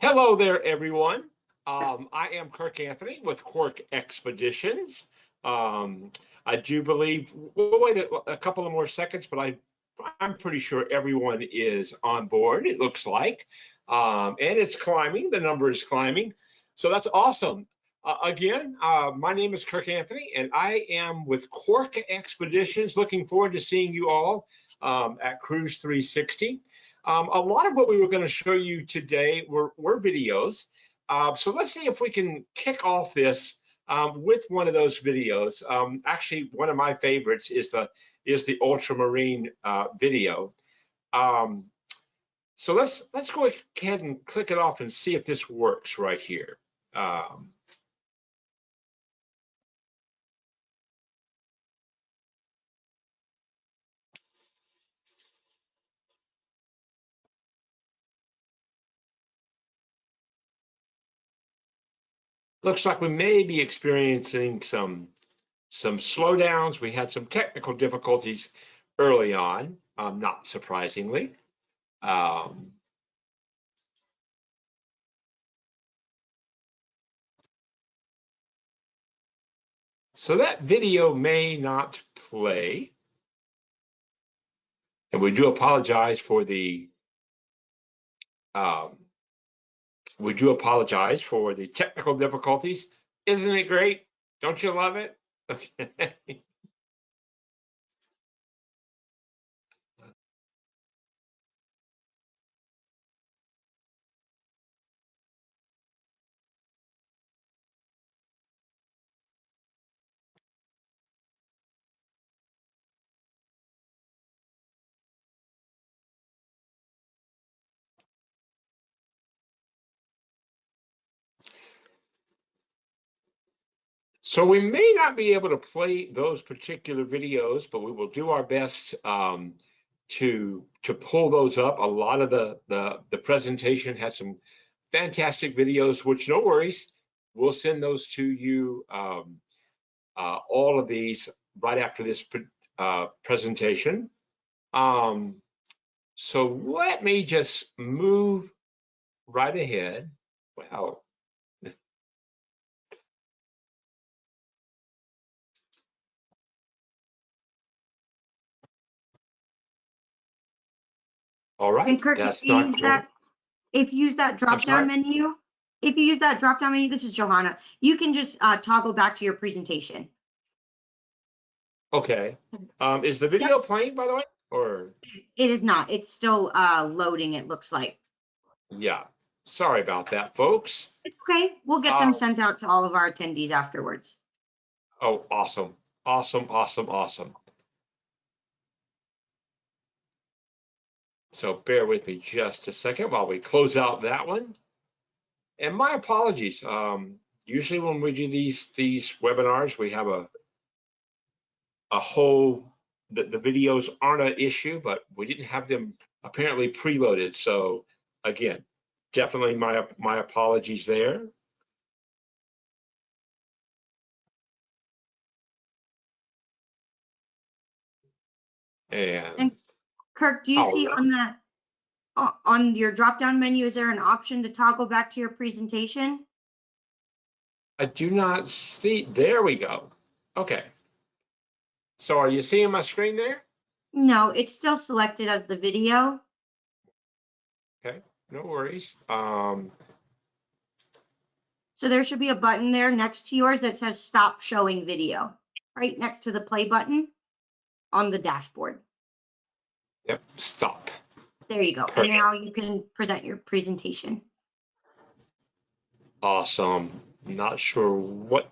Hello there, everyone. I am Kirk Anthony with Quark Expeditions. I do believe we'll wait a couple of more seconds, but I'm pretty sure everyone is on board, it looks like. And it's climbing, the number is climbing. So that's awesome. Again, my name is Kirk Anthony, and I am with Quark Expeditions. Looking forward to seeing you all at Cruise 360. A lot of what we were going to show you today were videos. So let's see if we can kick off this with one of those videos. Actually, one of my favorites is the ultramarine video. So let's go ahead and click it off and see if this works right here. Looks like we may be experiencing some slowdowns. We had some technical difficulties early on, not surprisingly. So that video may not play, and we do apologize for the technical difficulties. Isn't it great? Don't you love it? Okay. So we may not be able to play those particular videos, but we will do our best to pull those up. A lot of the presentation had some fantastic videos, which no worries, we'll send those to you. All of these right after this presentation. So let me just move right ahead. Wow. All right. And Kirk, if you use that drop-down menu, this is Johanna, you can just toggle back to your presentation. Okay. Is the video playing, by the way, or? It is not. It's still loading, it looks like. Yeah. Sorry about that, folks. It's okay. We'll get them sent out to all of our attendees afterwards. Oh, awesome. Awesome, awesome, awesome. So bear with me just a second while we close out that one. And my apologies. Usually when we do these webinars, we have a whole, the videos aren't an issue, but we didn't have them apparently preloaded. So again, definitely my apologies there. And Kirk, do you see on that, on your drop-down menu, is there an option to toggle back to your presentation? I do not see, there we go. Okay. So are you seeing my screen there? No, it's still selected as the video. Okay, no worries. So there should be a button there next to yours that says stop showing video, right next to the play button on the dashboard. Yep, stop. There you go. Perfect. And now you can present your presentation. Awesome. Not sure what.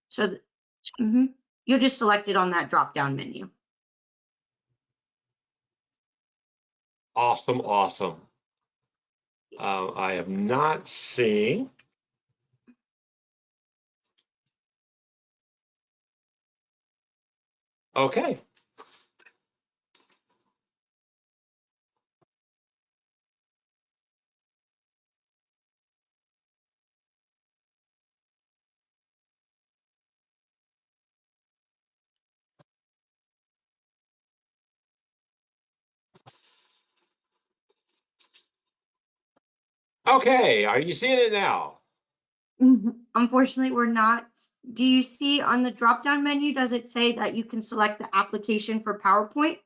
So you'll just select it on that drop-down menu. Awesome, awesome. I am not seeing. Okay. Okay, are you seeing it now? Unfortunately, we're not. Do you see on the drop-down menu, does it say that you can select the application for PowerPoint?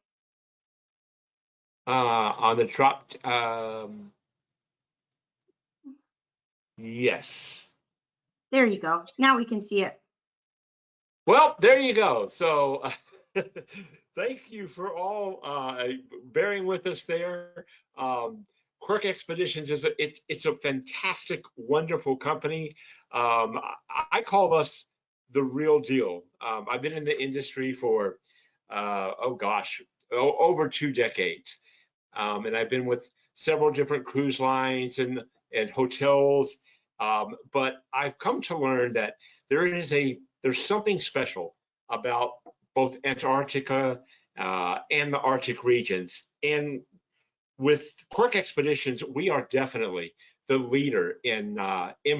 On the drop, yes. There you go. Now we can see it. Well, there you go. So thank you for all bearing with us there. Quirk Expeditions is it's a fantastic, wonderful company. I call us the real deal. I've been in the industry for oh gosh, over 2 decades. And I've been with several different cruise lines and hotels. But I've come to learn that there's something special about both Antarctica and the Arctic regions. And with Quark Expeditions, we are definitely the leader in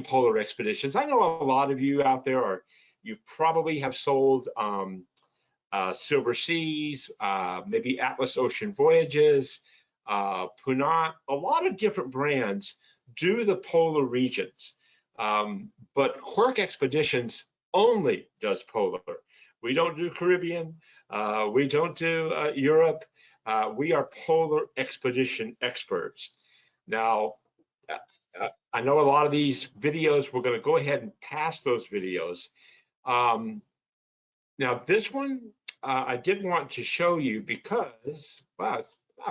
polar expeditions. I know a lot of you out there you probably have sold Silver Seas, maybe Atlas Ocean Voyages, Punat, a lot of different brands do the polar regions. But Quark Expeditions only does polar. We don't do Caribbean. We don't do Europe. We are polar expedition experts. Now, I know a lot of these videos, we're going to go ahead and pass those videos. Now, this one I did want to show you because, wow,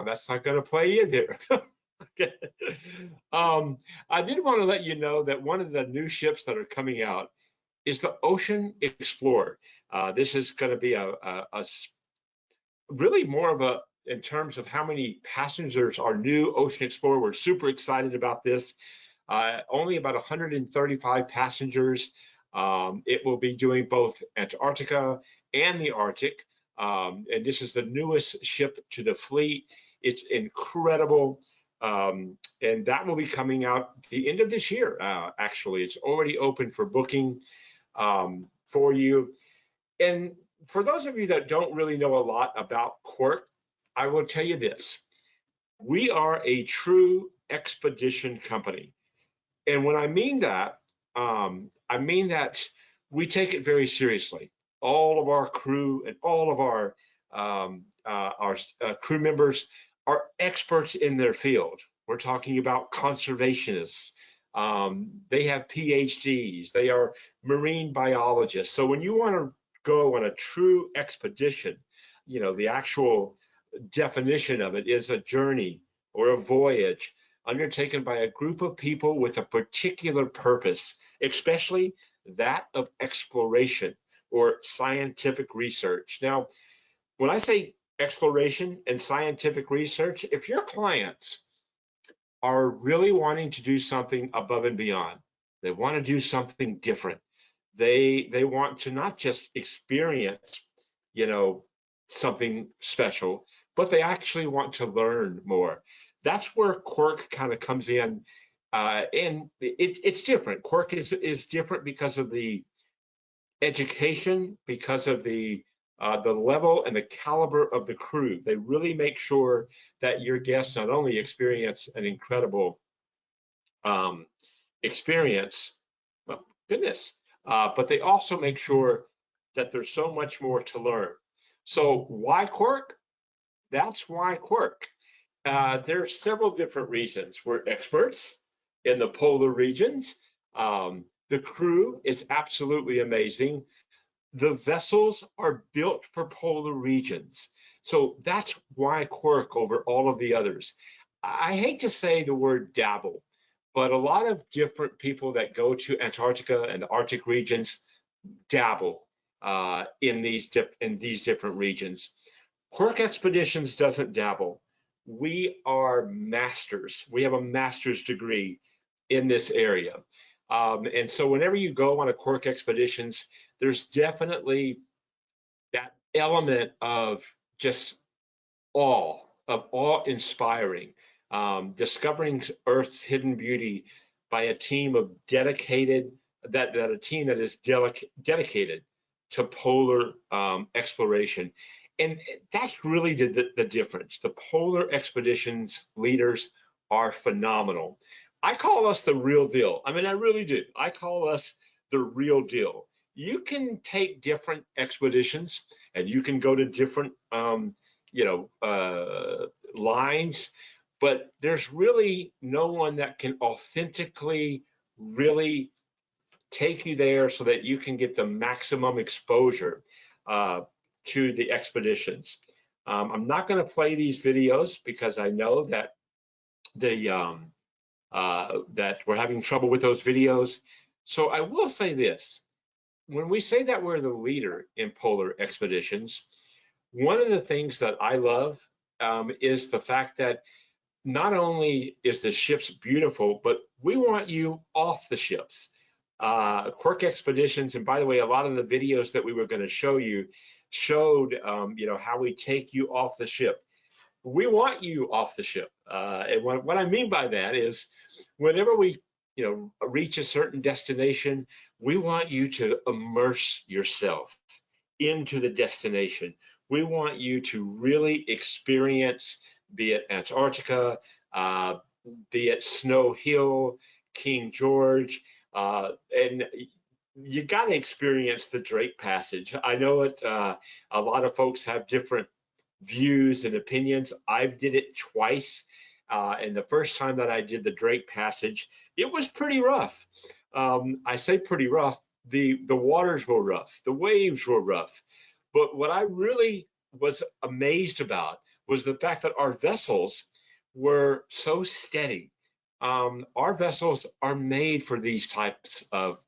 that's not going to play either. Okay. I did want to let you know that one of the new ships that are coming out is the Ocean Explorer. This is going to be really more of in terms of how many passengers are new Ocean Explorer. We're super excited about this. Only about 135 passengers. It will be doing both Antarctica and the Arctic. And this is the newest ship to the fleet. It's incredible. And that will be coming out the end of this year, actually. It's already open for booking for you. And for those of you that don't really know a lot about Quark, I will tell you this. We are a true expedition company. And when I mean that we take it very seriously. All of our crew and all of our crew members are experts in their field. We're talking about conservationists. They have PhDs. They are marine biologists. So when you want to go on a true expedition, the actual definition of it is a journey or a voyage undertaken by a group of people with a particular purpose, especially that of exploration or scientific research. Now, when I say exploration and scientific research, if your clients are really wanting to do something above and beyond, they want to do something different. They want to not just experience, something special, but they actually want to learn more. That's where Quark kind of comes in, and it's different. Quark is different because of the education, because of the level and the caliber of the crew. They really make sure that your guests not only experience an incredible experience, well, goodness, but they also make sure that there's so much more to learn. So why Quark? That's why Quark. There are several different reasons. We're experts in the polar regions. The crew is absolutely amazing. The vessels are built for polar regions. So that's why Quark over all of the others. I hate to say the word dabble, but a lot of different people that go to Antarctica and the Arctic regions dabble in these different regions. Quark Expeditions doesn't dabble. We are masters. We have a master's degree in this area. And so whenever you go on a Quark Expeditions, there's definitely that element of just awe-inspiring, discovering Earth's hidden beauty by a team of a team that is dedicated to polar exploration. And that's really the difference. The polar expeditions leaders are phenomenal. I call us the real deal. I mean, I really do. I call us the real deal. You can take different expeditions and you can go to different, lines, but there's really no one that can authentically really take you there so that you can get the maximum exposure uh, to the expeditions. I'm not going to play these videos because I know that that we're having trouble with those videos. So I will say this: when we say that we're the leader in polar expeditions, one of the things that I love is the fact that not only is the ships beautiful, but we want you off the ships. Quark Expeditions, and by the way, a lot of the videos that we were going to show you showed, how we take you off the ship. We want you off the ship. And what I mean by that is whenever we, reach a certain destination, we want you to immerse yourself into the destination. We want you to really experience, be it Antarctica, uh, be it Snow Hill, King George, and you got to experience the Drake Passage. I know it. A lot of folks have different views and opinions. I've did it twice, and the first time that I did the Drake Passage, it was pretty rough. I say pretty rough. The waters were rough, the waves were rough, but what I really was amazed about was the fact that our vessels were so steady. Our vessels are made for these types of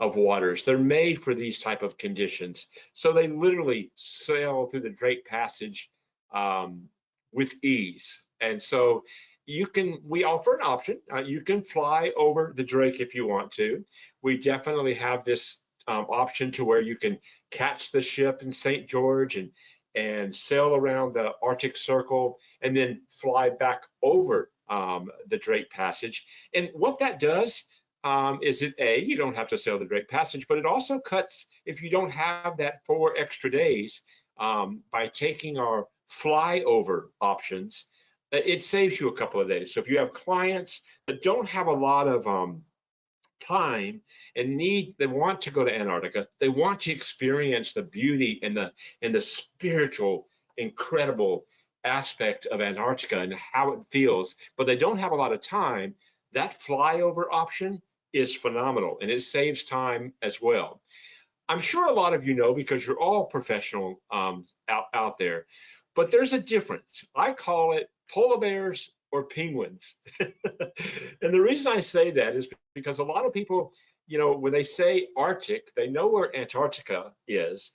waters. They're made for these type of conditions. So they literally sail through the Drake Passage with ease. And so we offer an option. You can fly over the Drake if you want to. We definitely have this option to where you can catch the ship in St. George and sail around the Arctic Circle and then fly back over the Drake Passage. And what that does is you don't have to sail the Drake Passage, but it also cuts, if you don't have that 4 extra days, by taking our flyover options, it saves you a couple of days. So if you have clients that don't have a lot of time and they want to go to Antarctica, they want to experience the beauty and the spiritual, incredible aspect of Antarctica and how it feels, but they don't have a lot of time, that flyover option is phenomenal and it saves time as well. I'm sure a lot of you know because you're all professional out there, but there's a difference. I call it polar bears or penguins. And the reason I say that is because a lot of people, when they say Arctic, they know where Antarctica is,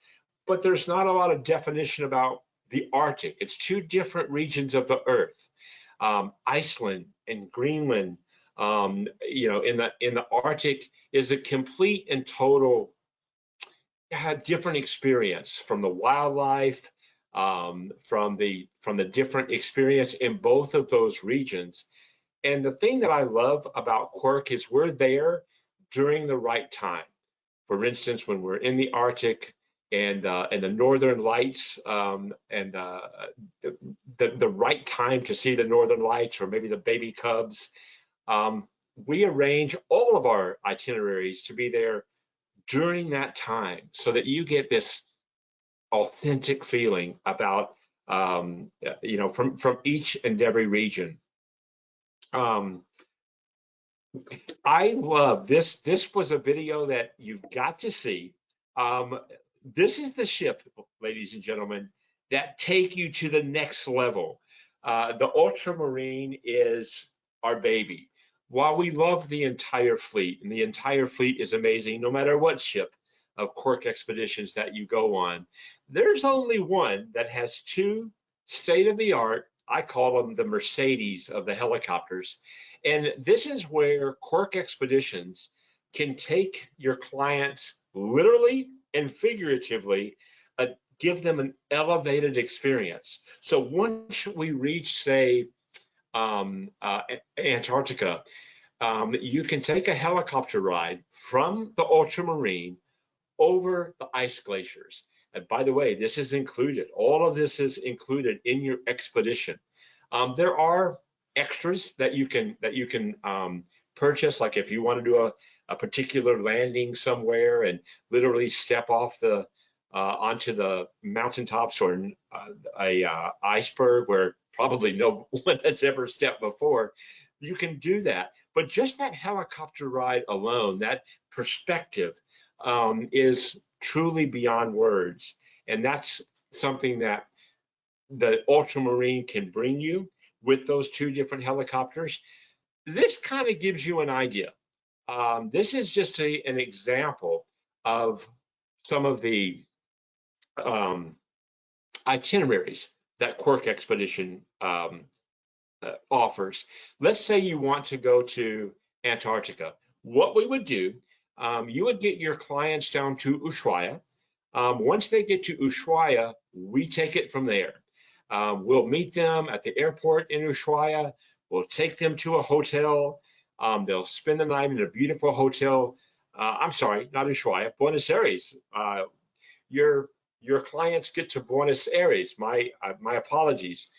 but there's not a lot of definition about the Arctic. It's 2 different regions of the Earth. Iceland and Greenland, in the Arctic is a complete and total different experience from the wildlife, from the different experience in both of those regions. And the thing that I love about Quark is we're there during the right time. For instance, when we're in the Arctic and the Northern Lights, and the right time to see the Northern Lights or maybe the baby cubs, we arrange all of our itineraries to be there during that time so that you get this authentic feeling about, from each and every region. I love this. This was a video that you've got to see. This is the ship, ladies and gentlemen, that take you to the next level. The Ultramarine is our baby. While we love the entire fleet, and the entire fleet is amazing, no matter what ship of Quark Expeditions that you go on, there's only one that has 2 state-of-the-art, I call them the Mercedes of the helicopters. And this is where Quark Expeditions can take your clients literally and figuratively, give them an elevated experience. So once we reach, say, Antarctica, you can take a helicopter ride from the Ultramarine over the ice glaciers. And by the way, this is included. All of this is included in your expedition. There are extras that you can purchase, like if you want to do a particular landing somewhere and literally step off the onto the mountaintops or a iceberg where probably no one has ever stepped before, you can do that. But just that helicopter ride alone, that perspective, is truly beyond words. And that's something that the Ultramarine can bring you with those two different helicopters. This kind of gives you an idea. This is just an example of some of the itineraries that Quark Expedition offers. Let's say you want to go to Antarctica. What we would do, you would get your clients down to Ushuaia. Once they get to Ushuaia, we take it from there. We'll meet them at the airport in Ushuaia. We'll take them to a hotel. They'll spend the night in a beautiful hotel. I'm sorry, not Ushuaia, Buenos Aires. Your clients get to Buenos Aires. My apologies.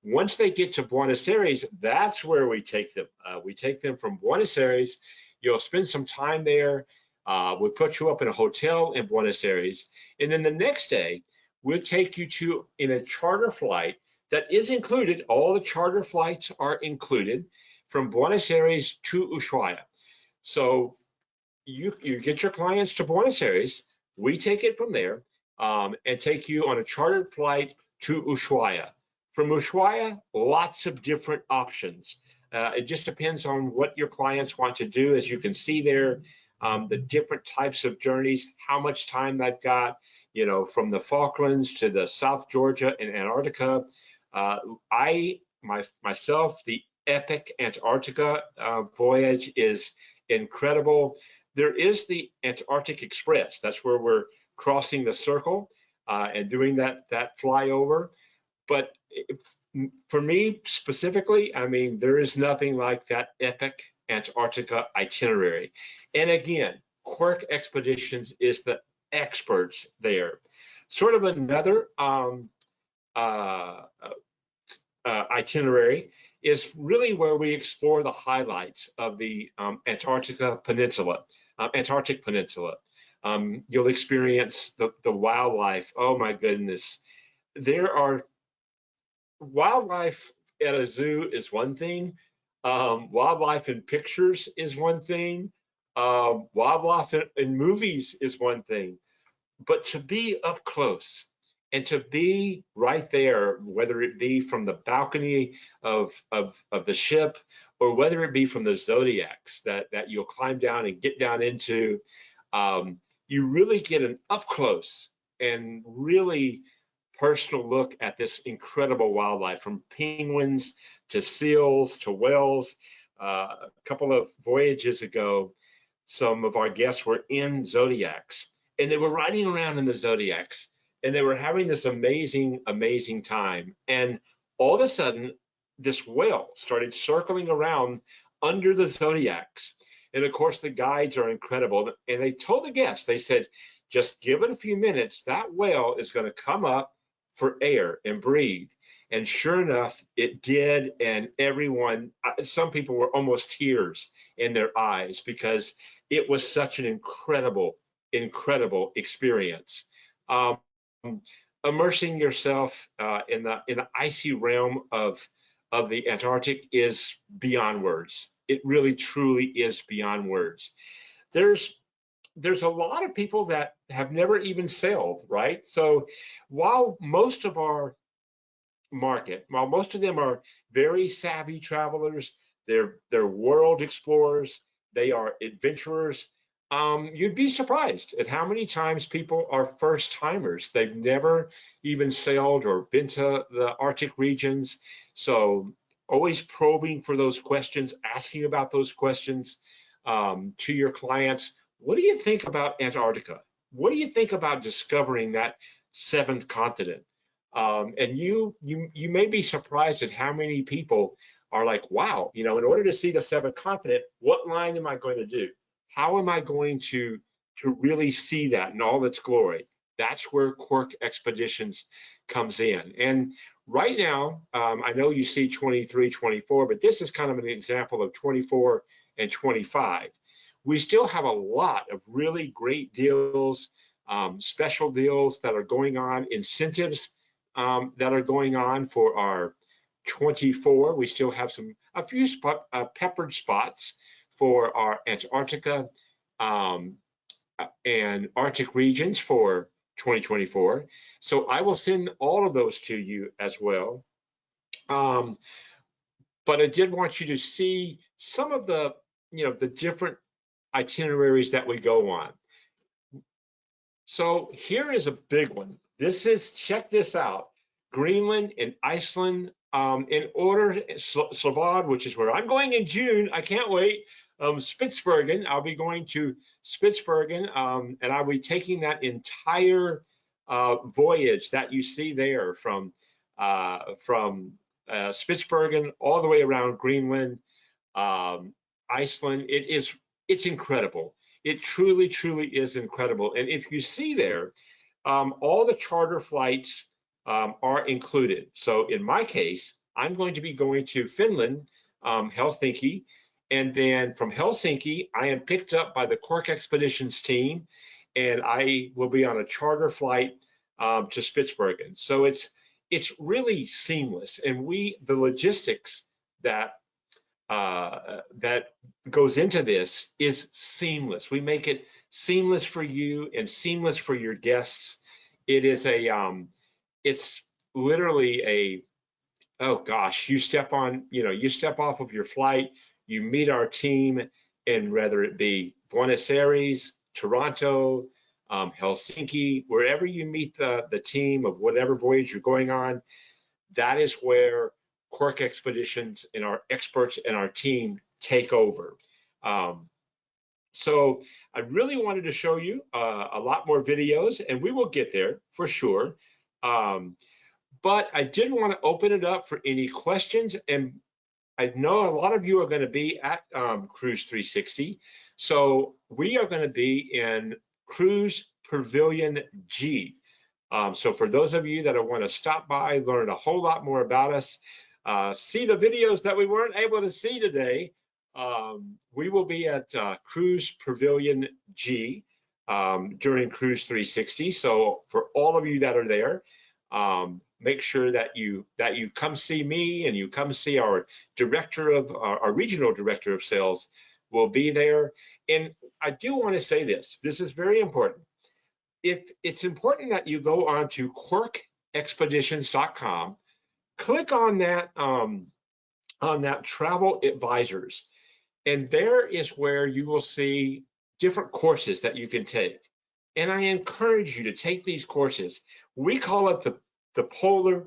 Once they get to Buenos Aires, that's where we take them. We take them from Buenos Aires. You'll spend some time there. We'll put you up in a hotel in Buenos Aires. And then the next day, we'll take you to in a charter flight that is included. All the charter flights are included from Buenos Aires to Ushuaia. So you get your clients to Buenos Aires. We take it from there and take you on a chartered flight to Ushuaia. From Ushuaia, lots of different options. It just depends on what your clients want to do. As you can see there, the different types of journeys, how much time they've got, you know, from the Falklands to the South Georgia and Antarctica. Myself, the epic Antarctica voyage is incredible. There is the Antarctic Express. That's where we're crossing the circle and doing that flyover. But for me specifically, I mean, there is nothing like that epic Antarctica itinerary. And again, Quark Expeditions is the experts there. Sort of another itinerary is really where we explore the highlights of the Antarctic Peninsula. You'll experience the wildlife. Oh my goodness. There are wildlife at a zoo is one thing. Wildlife in pictures is one thing. Wildlife in movies is one thing. But to be up close and to be right there, whether it be from the balcony of the ship or whether it be from the zodiacs that you'll climb down and get down into, you really get an up close and really personal look at this incredible wildlife, from penguins to seals to whales. A couple of voyages ago, some of our guests were in zodiacs and they were riding around in the zodiacs and they were having this amazing time. And all of a sudden, this whale started circling around under the zodiacs. And of course, the guides are incredible. And they told the guests, they said, just give it a few minutes, that whale is going to come up for air and breathe. And sure enough, it did. And everyone, some people were almost tears in their eyes because it was such an incredible experience. Immersing yourself in the icy realm of the Antarctic is beyond words. It really, truly is beyond words. There's a lot of people that have never even sailed, right? So while most of our market, while most of them are very savvy travelers, they're world explorers, they are adventurers, you'd be surprised at how many times people are first timers. They've never even sailed or been to the Arctic regions. So always probing for those questions, asking about those questions to your clients. What do you think about Antarctica? What do you think about discovering that seventh continent? And you may be surprised at how many people are like, wow, you know, in order to see the seventh continent, what line am I going to do? How am I going to really see that in all its glory? That's where Quark Expeditions comes in. And right now, I know you see 23, 24, but this is kind of an example of 24 and 25. We still have a lot of really great deals, special deals that are going on, incentives that are going on for our 24. We still have a few peppered spots for our Antarctica and Arctic regions for 2024. So I will send all of those to you as well. But I did want you to see some of the, the different itineraries that we go on. So here is a big one. Check this out. Greenland and Iceland in order, Svalbard, which is where I'm going in June. I can't wait. Spitsbergen, I'll be going to Spitsbergen, and I'll be taking that entire voyage that you see there from Spitsbergen all the way around Greenland, Iceland. It's incredible. It truly, truly is incredible. And if you see there, all the charter flights are included. So in my case, I'm going to be going to Finland, Helsinki, and then from Helsinki, I am picked up by the Quark Expeditions team, and I will be on a charter flight to Spitsbergen. So it's really seamless, and the logistics that goes into this is seamless. We make it seamless for you and seamless for your guests. It is it's literally oh gosh, you step off of your flight, you meet our team, and whether it be Buenos Aires, Toronto, Helsinki, wherever you meet the team of whatever voyage you're going on, that is where Quark Expeditions and our experts and our team take over. So I really wanted to show you a lot more videos, and we will get there for sure. But I did want to open it up for any questions, and I know a lot of you are going to be at Cruise 360. So we are going to be in Cruise Pavilion G. So for those of you that want to stop by, learn a whole lot more about us, see the videos that we weren't able to see today, we will be at Cruise Pavilion G during Cruise 360. So for all of you that are there, make sure that you come see me, and you come see our regional director of sales will be there. And I do want to say this is very important. If it's important that you go on to quarkexpeditions.com, click on that travel advisors, and there is where you will see different courses that you can take. And I encourage you to take these courses. We call it the Polar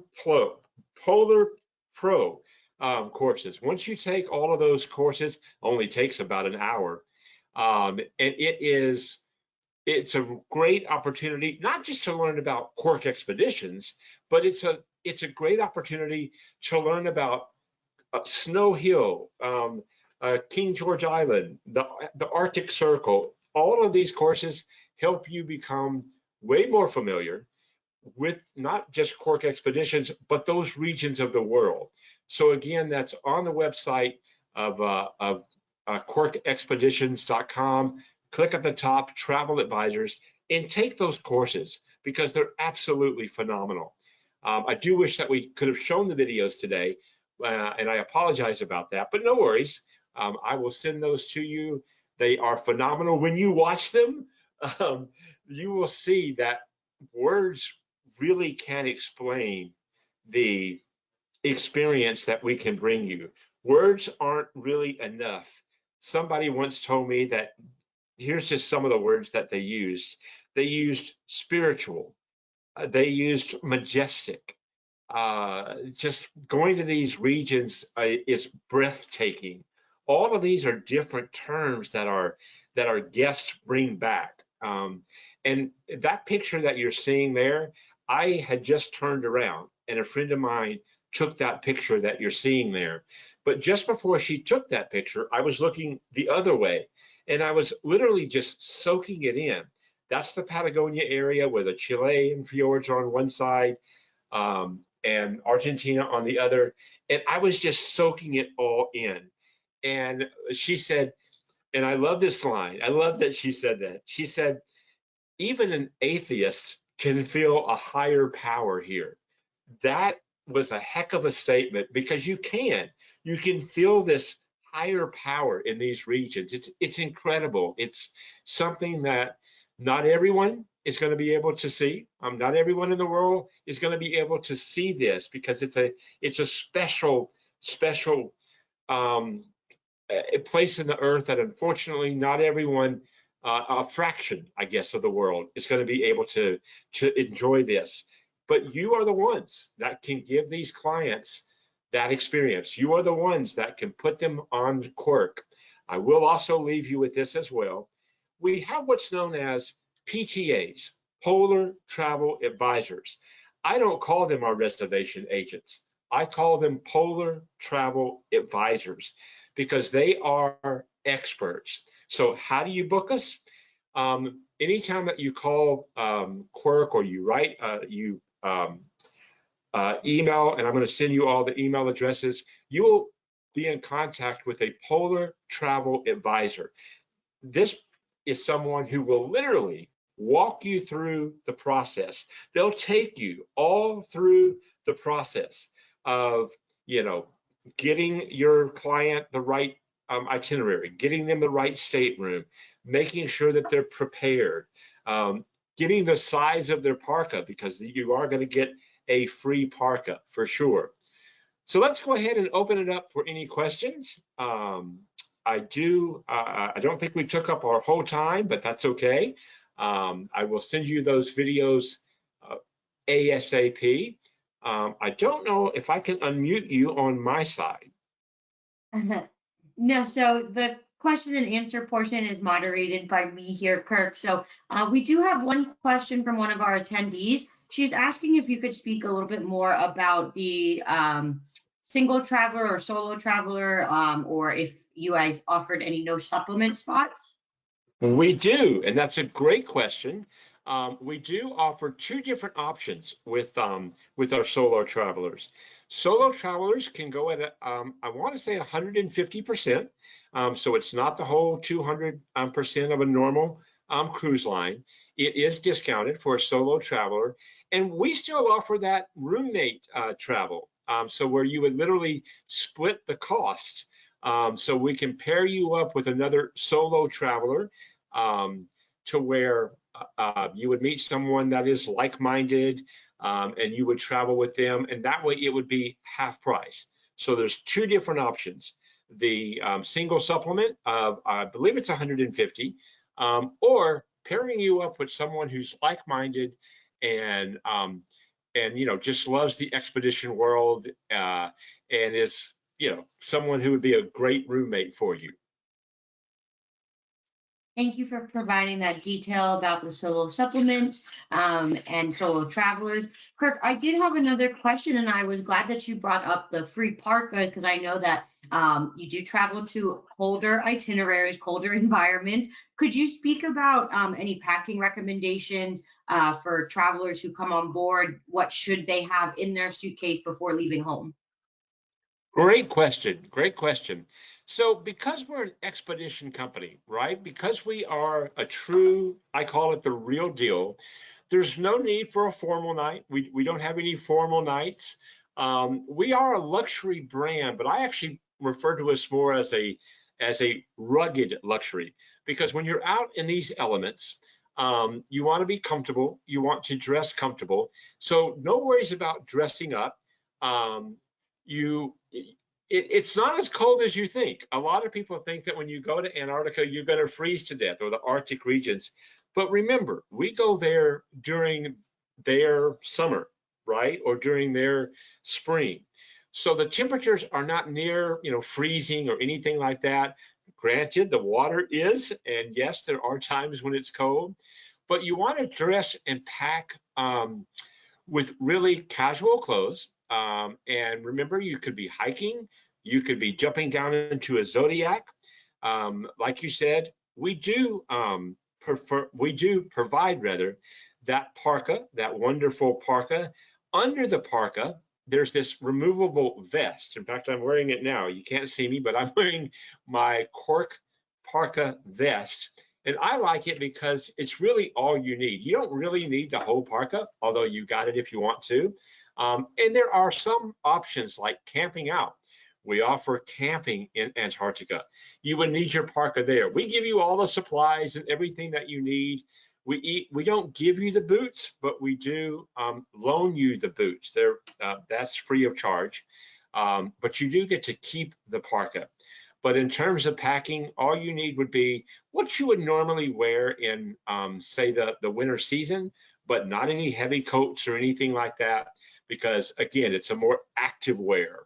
Pro courses. Once you take all of those courses, only takes about an hour, and it's a great opportunity not just to learn about Quark Expeditions, but it's a great opportunity to learn about Snow Hill, King George Island, the Arctic Circle. All of these courses help you become way more familiar with not just Quark Expeditions, but those regions of the world. So again, that's on the website of quarkexpeditions.com. Click at the top, Travel Advisors, and take those courses because they're absolutely phenomenal. I do wish that we could have shown the videos today, and I apologize about that, but no worries. I will send those to you. They are phenomenal. When you watch them, you will see that words really can explain the experience that we can bring you. Words aren't really enough. Somebody once told me that here's just some of the words that they used. They used spiritual. They used majestic. Just going to these regions is breathtaking. All of these are different terms that our guests bring back. And that picture that you're seeing there, I had just turned around, and a friend of mine took that picture that you're seeing there. But just before she took that picture, I was looking the other way, and I was literally just soaking it in. That's the Patagonia area where the Chilean fjords are on one side, and Argentina on the other. And I was just soaking it all in. And she said, and I love this line. I love that she said that. She said, even an atheist can feel a higher power here. That was a heck of a statement, because you can feel this higher power in these regions. It's incredible. It's something that not everyone is going to be able to see. Not everyone in the world is going to be able to see this, because it's a special um, a place in the earth that unfortunately not everyone, a fraction, I guess, of the world is going to be able to enjoy this. But you are the ones that can give these clients that experience. You are the ones that can put them on Quark. I will also leave you with this as well. We have what's known as PTAs, Polar Travel Advisors. I don't call them our reservation agents. I call them Polar Travel Advisors, because they are experts. So how do you book us? Anytime that you call Quark, or you write, you email, and I'm going to send you all the email addresses, you will be in contact with a Polar Travel Advisor. This is someone who will literally walk you through the process. They'll take you all through the process of, getting your client the right itinerary, getting them the right stateroom, making sure that they're prepared, getting the size of their parka, because you are going to get a free parka for sure. So let's go ahead and open it up for any questions. I don't think we took up our whole time, but that's okay. I will send you those videos ASAP. I don't know if I can unmute you on my side. No, so the question and answer portion is moderated by me here, Kirk. So we do have one question from one of our attendees. She's asking if you could speak a little bit more about the single traveler or solo traveler, or if you guys offered any no supplement spots. We do, and that's a great question. We do offer two different options with our solo travelers. Solo travelers can go at I want to say 150%. So it's not the whole 200% of a normal cruise line. It is discounted for a solo traveler, and we still offer that roommate travel. So where you would literally split the cost. So we can pair you up with another solo traveler to where you would meet someone that is like-minded, and you would travel with them, and that way it would be half price. So there's two different options. The single supplement of, I believe it's 150, or pairing you up with someone who's like-minded and just loves the expedition world, and is someone who would be a great roommate for you. Thank you for providing that detail about the solo supplements and solo travelers. Kirk, I did have another question, and I was glad that you brought up the free parkas, because I know that you do travel to colder itineraries, colder environments. Could you speak about any packing recommendations for travelers who come on board? What should they have in their suitcase before leaving home? Great question. Great question. So because we're an expedition company, right? Because we are a true, I call it the real deal, there's no need for a formal night. We don't have any formal nights. We are a luxury brand, but I actually refer to us more as a rugged luxury, because when you're out in these elements, you want to be comfortable. You want to dress comfortable. So no worries about dressing up. It's not as cold as you think. A lot of people think that when you go to Antarctica, you're going to freeze to death, or the Arctic regions. But remember, we go there during their summer, right? Or during their spring. So the temperatures are not near, freezing or anything like that. Granted, the water is, and yes, there are times when it's cold, but you want to dress and pack with really casual clothes. And remember, you could be hiking, you could be jumping down into a Zodiac. Like you said, we do provide rather that parka, that wonderful parka. Under the parka, there's this removable vest. In fact, I'm wearing it now. You can't see me, but I'm wearing my Quark parka vest. And I like it because it's really all you need. You don't really need the whole parka, although you got it if you want to. And there are some options like camping out. We offer camping in Antarctica. You would need your parka there. We give you all the supplies and everything that you need. We don't give you the boots, but we do loan you the boots. That's free of charge, but you do get to keep the parka. But in terms of packing, all you need would be what you would normally wear in, say, the winter season, but not any heavy coats or anything like that, because again, it's a more active wear.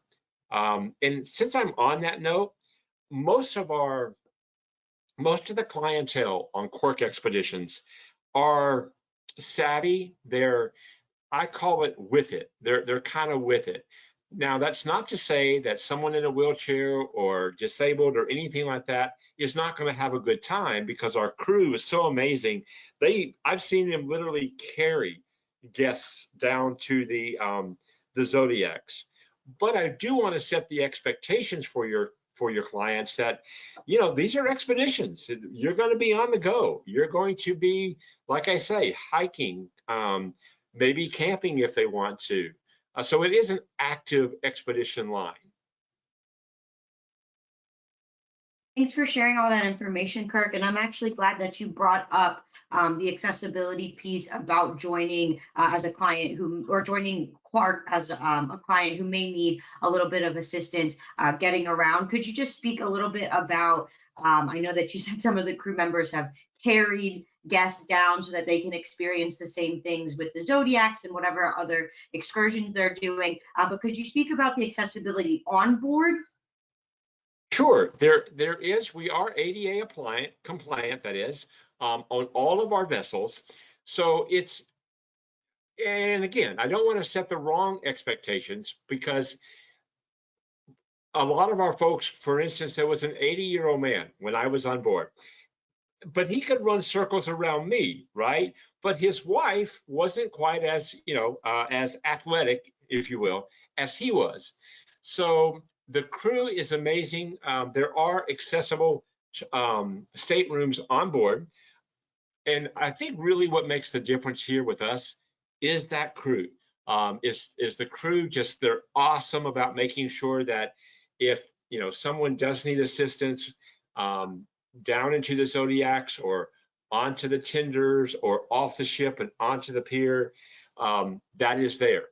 And since I'm on that note, most of the clientele on Quark expeditions are savvy. I call it with it. They're kind of with it. Now, that's not to say that someone in a wheelchair or disabled or anything like that is not going to have a good time, because our crew is so amazing. I've seen them literally carry guests down to the Zodiacs. But I do want to set the expectations for your clients that, these are expeditions. You're going to be on the go. You're going to be, like I say, hiking, maybe camping if they want to. So it is an active expedition line. Thanks for sharing all that information, Kirk. And I'm actually glad that you brought up the accessibility piece about joining as a client or joining Quark as a client who may need a little bit of assistance getting around. Could you just speak a little bit about, I know that you said some of the crew members have carried guests down so that they can experience the same things with the Zodiacs and whatever other excursions they're doing. But could you speak about the accessibility on board? Sure, there is. We are ADA compliant, that is, on all of our vessels. So and again, I don't want to set the wrong expectations, because a lot of our folks, for instance, there was an 80-year-old man when I was on board, but he could run circles around me, right? But his wife wasn't quite as, as athletic, if you will, as he was. So the crew is amazing. There are accessible staterooms on board. And I think really what makes the difference here with us is that crew. Is the crew just, they're awesome about making sure that if, someone does need assistance, down into the Zodiacs or onto the tenders or off the ship and onto the pier, that is there.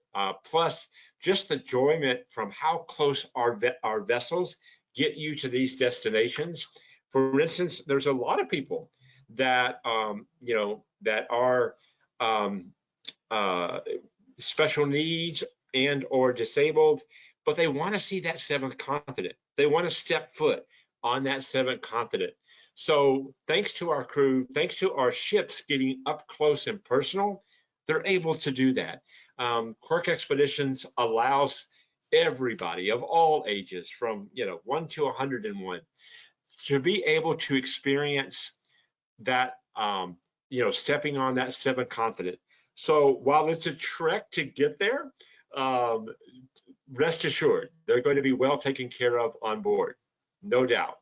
Plus, just the enjoyment from how close our vessels get you to these destinations. For instance, there's a lot of people that that are special needs and or disabled, but they want to see that seventh continent. They want to step foot on that seventh continent. So thanks to our crew, thanks to our ships getting up close and personal, they're able to do that. Quark Expeditions allows everybody of all ages, from 1 to 101, to be able to experience that, stepping on that seventh continent. So while it's a trek to get there, rest assured, they're going to be well taken care of on board, no doubt.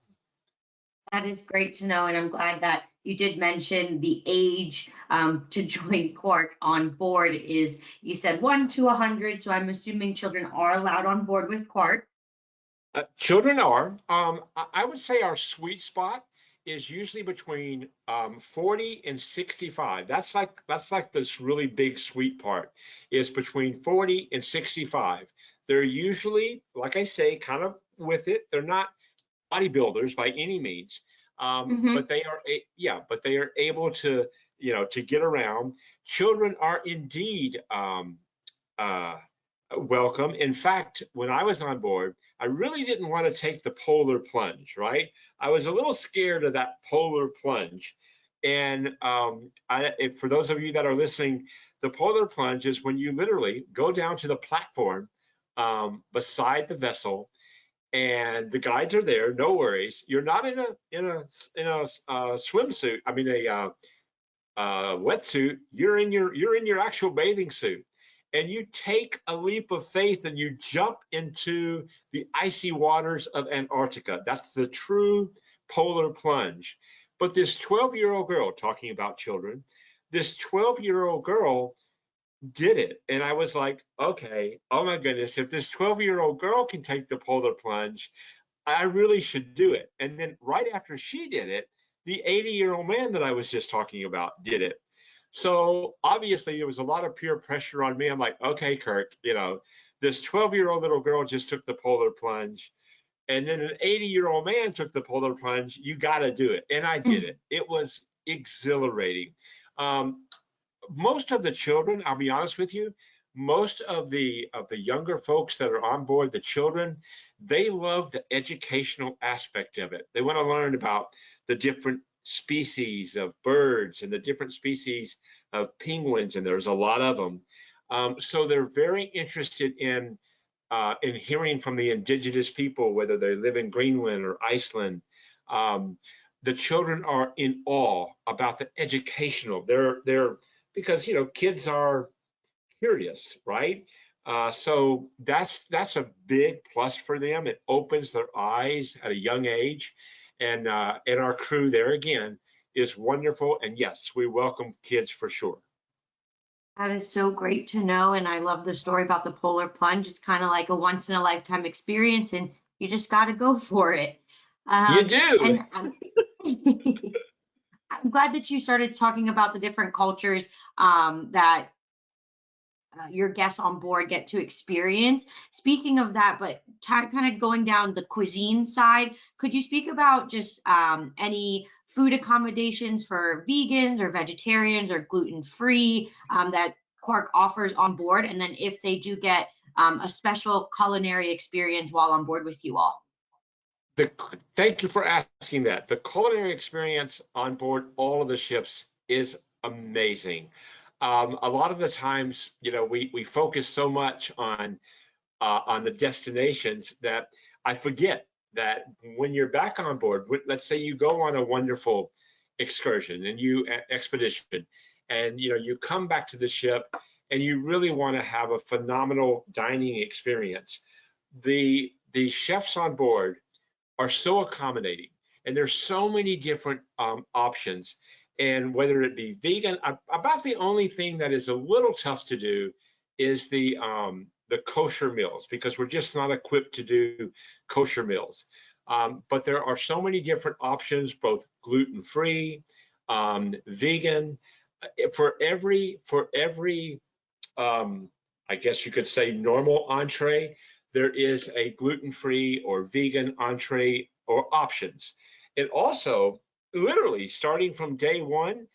That is great to know, and I'm glad that you did mention the age to join Quark on board is, you said 1 to 100, so I'm assuming children are allowed on board with Quark. Children are. I would say our sweet spot is usually between 40 and 65. That's like this really big sweet part is between 40 and 65. They're usually, like I say, kind of with it. They're not bodybuilders by any means, but they are able to to get around. Children are indeed welcome. In fact, when I was on board, I really didn't want to take the polar plunge, right? I was a little scared of that polar plunge. And for those of you that are listening, the polar plunge is when you literally go down to the platform beside the vessel, and the guides are there. No worries. You're not in a swimsuit. I mean, wetsuit, you're in your actual bathing suit, and you take a leap of faith and you jump into the icy waters of Antarctica. That's the true polar plunge. But this 12-year-old girl, talking about children, this 12-year-old girl did it. And I was like, okay, oh my goodness, if this 12-year-old girl can take the polar plunge, I really should do it. And then right after she did it, the 80-year-old man that I was just talking about did it. So obviously there was a lot of peer pressure on me. I'm like, okay, Kirk, this 12-year-old little girl just took the polar plunge, and then an 80-year-old man took the polar plunge. You got to do it. And I did it. It was exhilarating. Um, Most of the children, I'll be honest with you, most of the younger folks that are on board, the children, they love the educational aspect of it. They want to learn about the different species of birds and the different species of penguins, and there's a lot of them. So they're very interested in hearing from the indigenous people, whether they live in Greenland or Iceland. Um, the children are in awe about the educational. They're because kids are curious, right? So that's a big plus for them. It opens their eyes at a young age, and our crew there again is wonderful. And yes, we welcome kids for sure. That is so great to know. And I love the story about the polar plunge. It's kind of like a once in a lifetime experience, and you just got to go for it. You And do. I'm glad that you started talking about the different cultures that your guests on board get to experience. Speaking of that, but kind of going down the cuisine side, could you speak about just any food accommodations for vegans or vegetarians or gluten free that Quark offers on board? And then if they do get a special culinary experience while on board with you all. The, Thank you for asking that. The culinary experience on board all of the ships is amazing. A lot of the times, we focus so much on the destinations that I forget that when you're back on board, let's say you go on a wonderful excursion and expedition, and you come back to the ship and you really want to have a phenomenal dining experience. The chefs on board are so accommodating, and there's so many different options. And whether it be vegan, about the only thing that is a little tough to do is the kosher meals, because we're just not equipped to do kosher meals. But there are so many different options, both gluten-free, vegan. For every I guess you could say normal entree, there is a gluten-free or vegan entree or options. And also, literally starting from day one,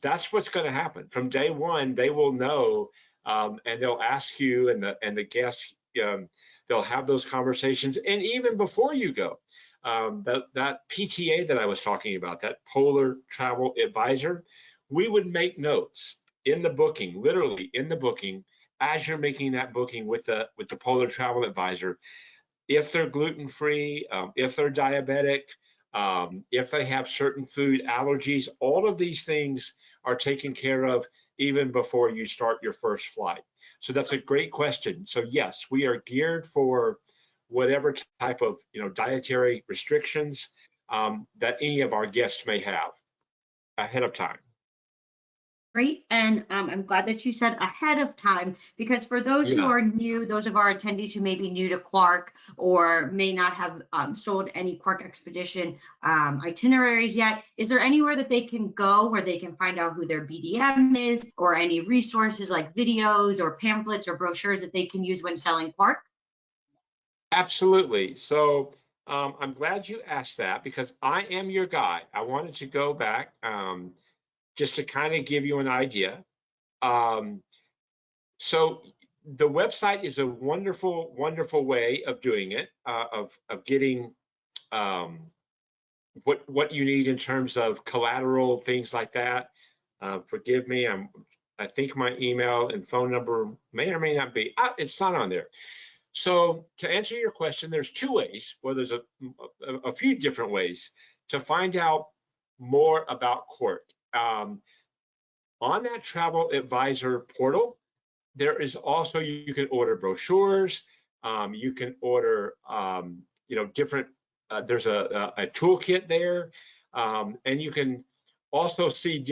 that's what's going to happen. From day one, they will know, and they'll ask you, and the guests, they'll have those conversations. And even before you go, that PTA that I was talking about, that Polar Travel Advisor, we would make notes in the booking, literally in the booking, as you're making that booking with the Polar Travel Advisor, if they're gluten free, if they're diabetic, if they have certain food allergies. All of these things are taken care of even before you start your first flight. So that's a great question. So yes, we are geared for whatever type of dietary restrictions that any of our guests may have ahead of time. Great. And I'm glad that you said ahead of time, because for those who Yeah. are new, those of our attendees who may be new to Quark or may not have sold any Quark Expedition itineraries yet, is there anywhere that they can go where they can find out who their BDM is, or any resources like videos or pamphlets or brochures that they can use when selling Quark? Absolutely. So I'm glad you asked that, because I am your guy. I wanted to go back just to kind of give you an idea. Um, so the website is a wonderful, wonderful way of doing it, of getting um, what you need in terms of collateral, things like that. Forgive me, I think my email and phone number may or may not be. It's not on there. So to answer your question, there's two ways. Well, there's a few different ways to find out more about Quark. on that travel advisor portal, there is also, you can order brochures, you can order, different, there's a toolkit there, and you can also see,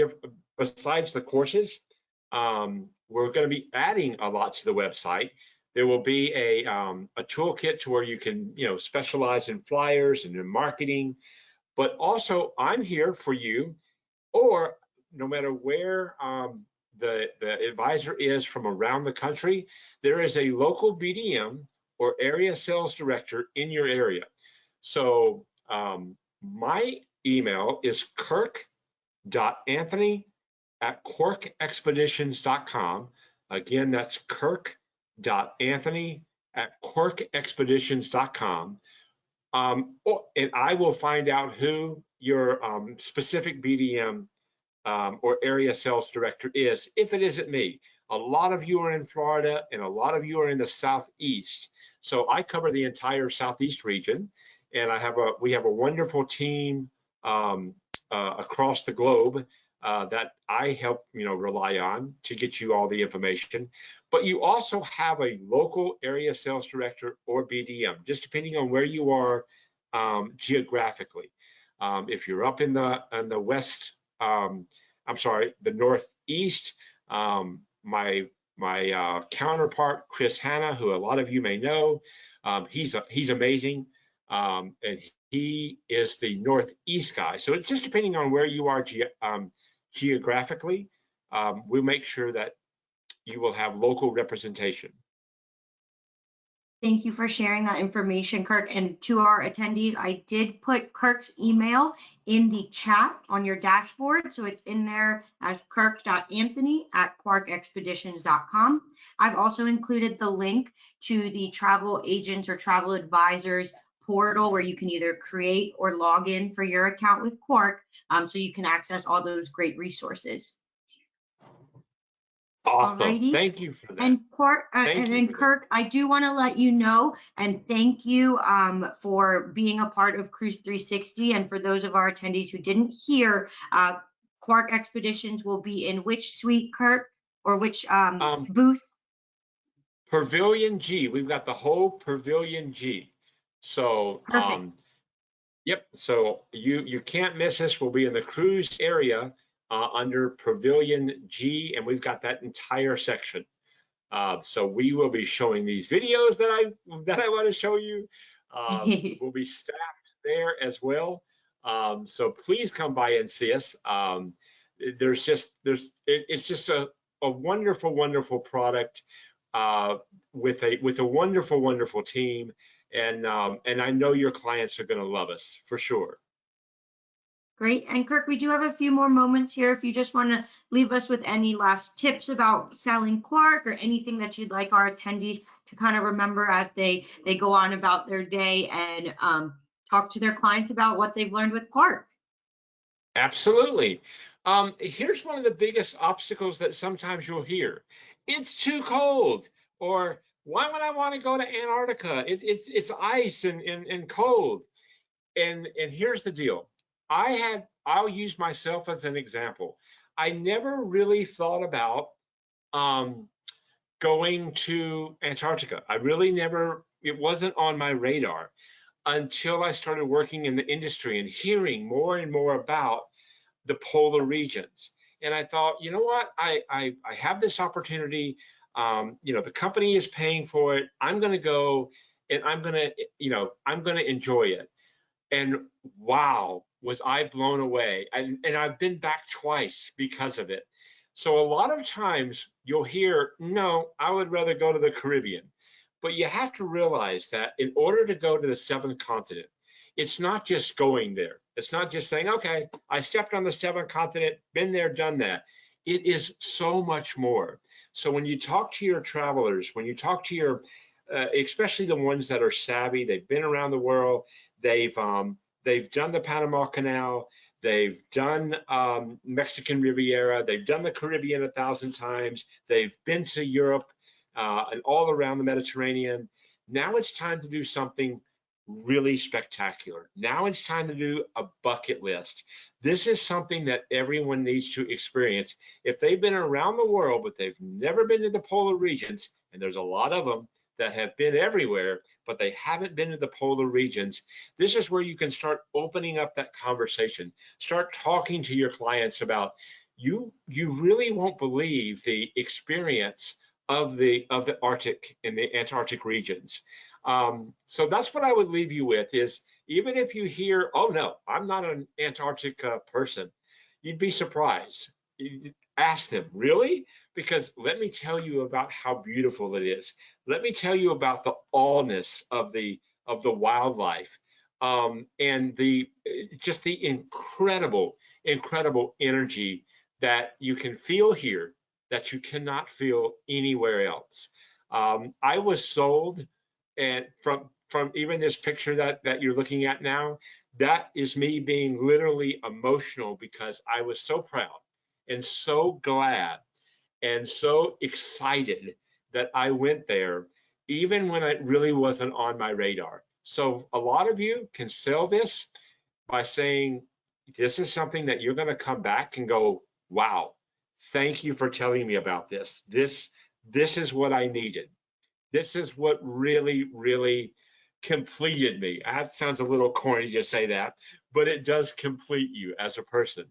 besides the courses, we're going to be adding a lot to the website. There will be a toolkit to where you can, specialize in flyers and in marketing, but also I'm here for you, or no matter where the advisor is from around the country, there is a local BDM or area sales director in your area. So my email is kirk.anthony@quarkexpeditions.com. Again, that's kirk.anthony@quarkexpeditions.com. And I will find out who your specific BDM or area sales director is, if it isn't me. A lot of you are in Florida and a lot of you are in the Southeast. So I cover the entire Southeast region, and we have a wonderful team across the globe that I help rely on to get you all the information. But you also have a local area sales director or BDM, just depending on where you are geographically. If you're up in the west, the Northeast, my counterpart Chris Hanna, who a lot of you may know, he's amazing, and he is the Northeast guy. So it's just depending on where you are geographically, we'll make sure that you will have local representation. Thank you for sharing that information, Kirk. And to our attendees, I did put Kirk's email in the chat on your dashboard. So it's in there as kirk.anthony@quarkexpeditions.com. I've also included the link to the travel agents or travel advisors portal where you can either create or log in for your account with Quark, so you can access all those great resources. Awesome. Alrighty. Thank you for that. And Quark, Kirk, I do want to let you know and thank you for being a part of Cruise 360. And for those of our attendees who didn't hear, Quark Expeditions will be in which suite, Kirk, or which booth? Pavilion G. We've got the whole Pavilion G. So, yep. So you can't miss us. We'll be in the cruise area under Pavilion G, and we've got that entire section. So we will be showing these videos that I want to show you. We'll be staffed there as well. So please come by and see us. It's just a wonderful, wonderful product with a wonderful, wonderful team. And I know your clients are going to love us for sure. Great. And Kirk, we do have a few more moments here. If you just want to leave us with any last tips about selling Quark or anything that you'd like our attendees to kind of remember as they go on about their day and talk to their clients about what they've learned with Quark. Absolutely. Here's one of the biggest obstacles that sometimes you'll hear. It's too cold, or why would I want to go to Antarctica? It's ice and cold. And here's the deal. I'll use myself as an example. I never really thought about going to Antarctica. I really never, it wasn't on my radar until I started working in the industry and hearing more and more about the polar regions. And I thought, you know what, I have this opportunity. The company is paying for it. I'm going to go and I'm going to enjoy it. And wow, was I blown away. And I've been back twice because of it. So a lot of times you'll hear, no, I would rather go to the Caribbean. But you have to realize that in order to go to the seventh continent, it's not just going there. It's not just saying, okay, I stepped on the seventh continent, been there, done that. It is so much more. So when you talk to your travelers, when you talk to your, especially the ones that are savvy, they've been around the world, they've done the Panama Canal, they've done Mexican Riviera, they've done the Caribbean 1,000 times, they've been to Europe and all around the Mediterranean. Now it's time to do something really spectacular. Now it's time to do a bucket list. This is something that everyone needs to experience. If they've been around the world, but they've never been to the polar regions, and there's a lot of them that have been everywhere, but they haven't been to the polar regions, this is where you can start opening up that conversation. Start talking to your clients about, you really won't believe the experience of the Arctic and the Antarctic regions. So that's what I would leave you with is, even if you hear, oh no, I'm not an Antarctic person, you'd be surprised. Ask them, really? Because let me tell you about how beautiful it is. Let me tell you about the allness of the wildlife, and the just the incredible energy that you can feel here that you cannot feel anywhere else. I was sold, and from even this picture that you're looking at now, that is me being literally emotional, because I was so proud and so glad and so excited that I went there, even when it really wasn't on my radar. So a lot of you can sell this by saying, this is something that you're going to come back and go, wow, thank you for telling me about this. This is what I needed. This is what really completed me. That sounds a little corny to say that, but it does complete you as a person.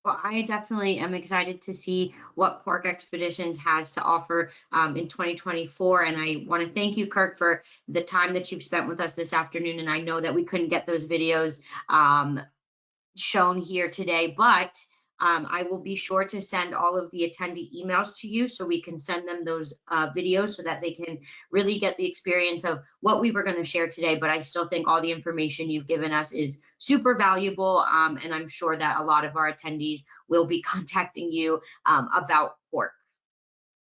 Well, I definitely am excited to see what Quark Expeditions has to offer in 2024. And I want to thank you, Kirk, for the time that you've spent with us this afternoon. And I know that we couldn't get those videos shown here today, but I will be sure to send all of the attendee emails to you so we can send them those videos so that they can really get the experience of what we were going to share today. But I still think all the information you've given us is super valuable, and I'm sure that a lot of our attendees will be contacting you about Quark.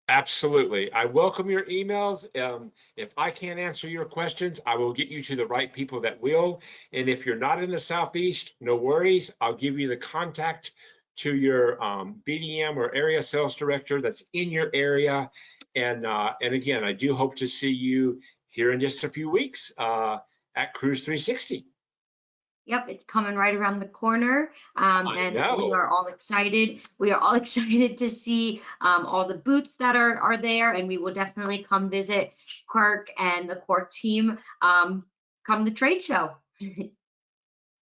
Absolutely. I welcome your emails. If I can't answer your questions, I will get you to the right people that will. And if you're not in the Southeast, no worries. I'll give you the contact to your BDM or area sales director that's in your area. And again, I do hope to see you here in just a few weeks at Cruise 360. Yep, it's coming right around the corner, and we know. are all excited. We are all excited to see all the booths that are there, and we will definitely come visit Quark and the Quark team come the trade show.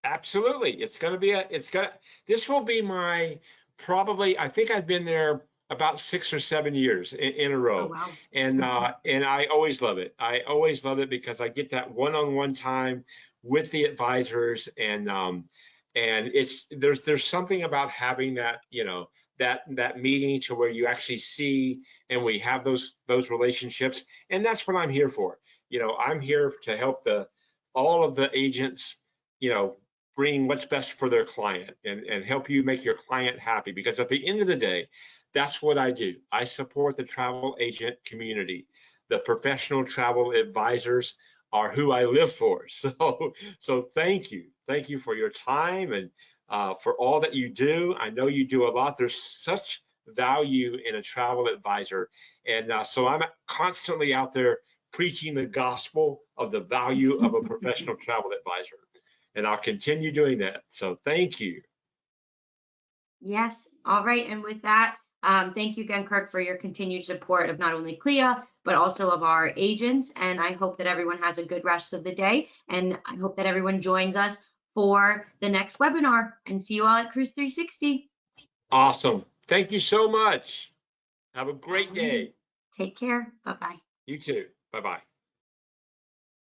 Absolutely. This will be my, probably, I think I've been there about 6 or 7 years in a Oh, row. wow. And I always love it. I always love it because I get that one-on-one time with the advisors, and there's something about having that, that meeting to where you actually see, and we have those relationships. And that's what I'm here for. I'm here to help all of the agents, bring what's best for their client, and help you make your client happy. Because at the end of the day, that's what I do. I support the travel agent community. The professional travel advisors are who I live for. So thank you. Thank you for your time, and for all that you do. I know you do a lot. There's such value in a travel advisor. And so I'm constantly out there preaching the gospel of the value of a professional travel advisor. And I'll continue doing that. So thank you. Yes. All right. And with that, thank you again, Kirk, for your continued support of not only CLIA, but also of our agents. And I hope that everyone has a good rest of the day. And I hope that everyone joins us for the next webinar, and see you all at Cruise 360. Awesome. Thank you so much. Have a great day. Take care. Bye-bye. You too. Bye-bye.